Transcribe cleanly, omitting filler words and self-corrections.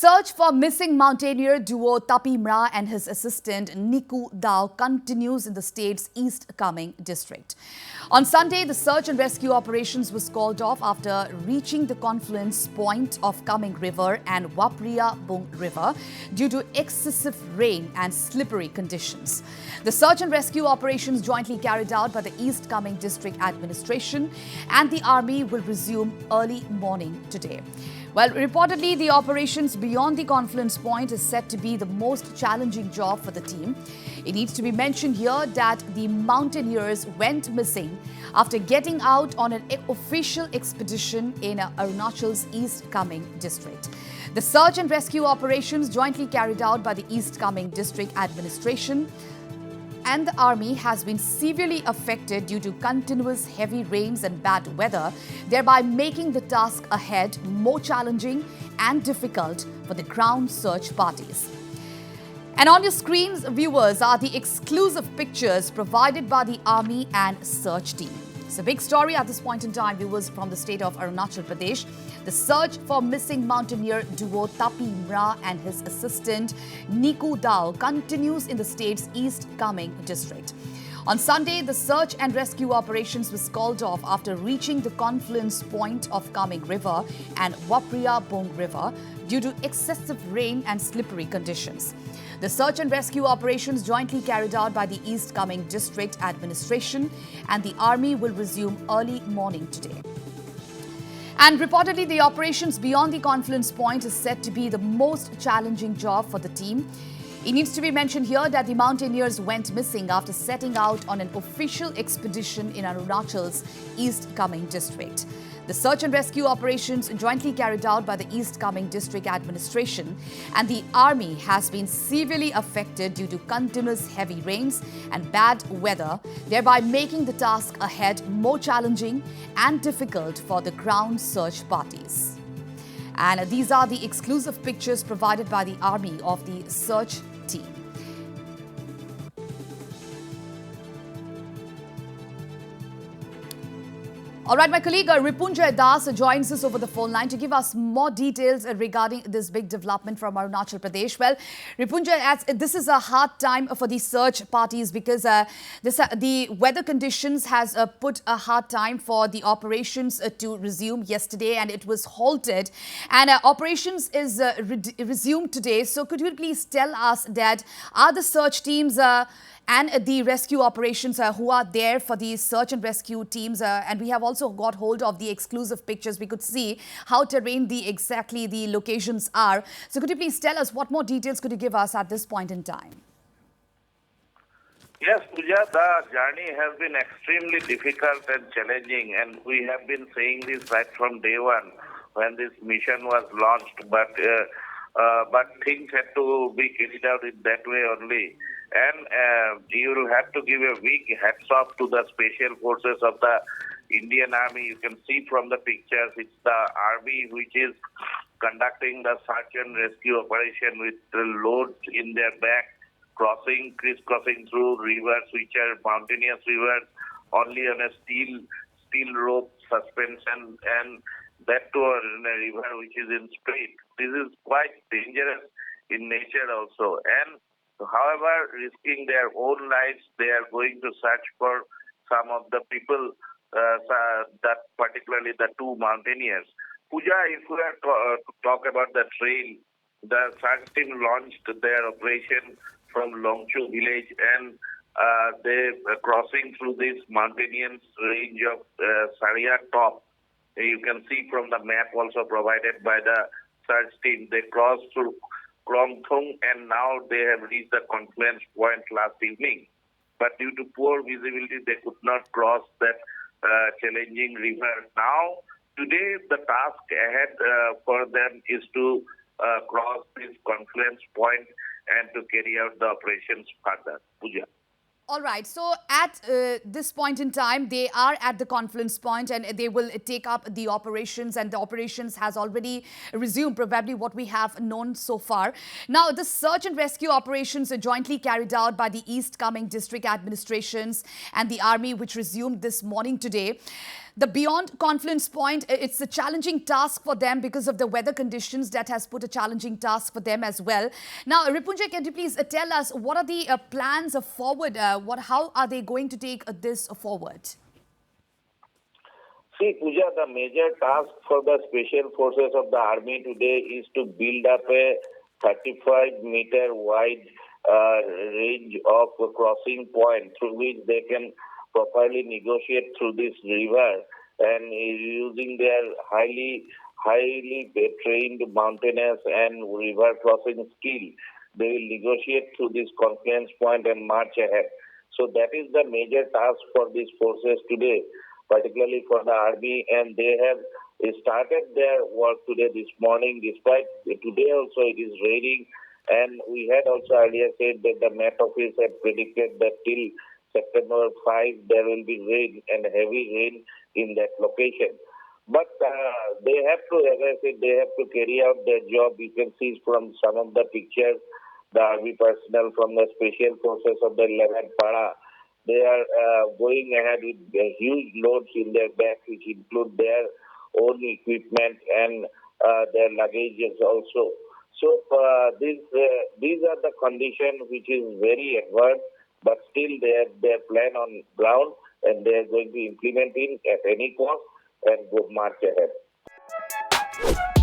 search for missing mountaineer duo Tapi Mra and his assistant Niku Dao continues in the state's East Kameng district. On Sunday, the search and rescue operations was called off after reaching the confluence point of Kameng River and Wapria Bung River due to excessive rain and slippery conditions. The search and rescue operations jointly carried out by the East Kameng District Administration and the Army will resume early morning today. Well, reportedly, the operations beyond the confluence point is said to be the most challenging job for the team. It needs to be mentioned here that the mountaineers went missing after getting out on an official expedition in Arunachal's East Kameng district. The search and rescue operations jointly carried out by the East Kameng District Administration and the Army has been severely affected due to continuous heavy rains and bad weather, thereby making the task ahead more challenging and difficult for the ground search parties. And on your screens, viewers, are the exclusive pictures provided by the Army and search team. It's a big story at this point in time, viewers, from the state of Arunachal Pradesh. The search for missing mountaineer duo Tapi Mra and his assistant Niku Dao continues in the state's East Kameng district. On Sunday, the search and rescue operations was called off after reaching the confluence point of Kameng River and Wapria Bung River due to excessive rain and slippery conditions. The search and rescue operations jointly carried out by the East Kameng District Administration and the Army will resume early morning today. And reportedly, the operations beyond the confluence point is said to be the most challenging job for the team. It needs to be mentioned here that the mountaineers went missing after setting out on an official expedition in Arunachal's East Kameng district. The search and rescue operations jointly carried out by the East Kameng District Administration and the Army has been severely affected due to continuous heavy rains and bad weather, thereby making the task ahead more challenging and difficult for the ground search parties. And these are the exclusive pictures provided by the Army of the search team. All right, my colleague Ripunjay Das joins us over the phone line to give us more details regarding this big development from Arunachal Pradesh. Well, Ripunjay, this is a hard time for the search parties because the weather conditions has put a hard time for the operations to resume yesterday and it was halted. And operations is resumed today. So could you please tell us that are the search teams and the rescue operations who are there for the search and rescue teams and we have also got hold of the exclusive pictures. We could see how terrain exactly the locations are. So could you please tell us what more details could you give us at this point in time? Yes, Pooja, the journey has been extremely difficult and challenging and we have been saying this right from day one when this mission was launched, but things had to be carried out in that way only. And you will have to give a big hats off to the special forces of the Indian Army. You can see from the pictures, it's the Army which is conducting the search and rescue operation with the loads in their back, crisscrossing through rivers which are mountainous rivers, only on a steel rope suspension, and that too in a river which is in straight. This is quite dangerous in nature also. And however, risking their own lives, they are going to search for some of the people, that particularly the two mountaineers. Pooja, if we are to talk about the trail, the search team launched their operation from Longchu village and they crossing through this mountainous range of Saria top. You can see from the map also provided by the search team, they crossed through Krongthung and now they have reached the confluence point last evening. But due to poor visibility, they could not cross that challenging river. Now, today the task ahead for them is to cross this confluence point and to carry out the operations further. Pooja. All right. So at this point in time, they are at the confluence point and they will take up the operations and the operations has already resumed, probably what we have known so far. Now, the search and rescue operations are jointly carried out by the East Kameng District Administrations and the Army, which resumed this morning today. The beyond confluence point, it's a challenging task for them because of the weather conditions that has put a challenging task for them as well. Now, Ripunjay, can you please tell us what are the plans forward? How are they going to take this forward? See, Pooja, the major task for the special forces of the army today is to build up a 35-meter wide range of crossing point through which they can properly negotiate through this river, and using their highly trained mountaineers and river crossing skill, they will negotiate through this confluence point and march ahead. So that is the major task for these forces today, particularly for the army, and they have started their work today this morning. Despite today also it is raining, and we had also earlier said that the Met Office had predicted that till September 5 there will be rain and heavy rain in that location. But they have to, as I said, they have to carry out their job. You can see from some of the pictures, the army personnel from the special forces of the 11th Para, they are going ahead with huge loads in their back, which include their own equipment and their luggages also. So these are the conditions which is very adverse, but still they have their plan on ground and they are going to implement it at any cost and go march ahead.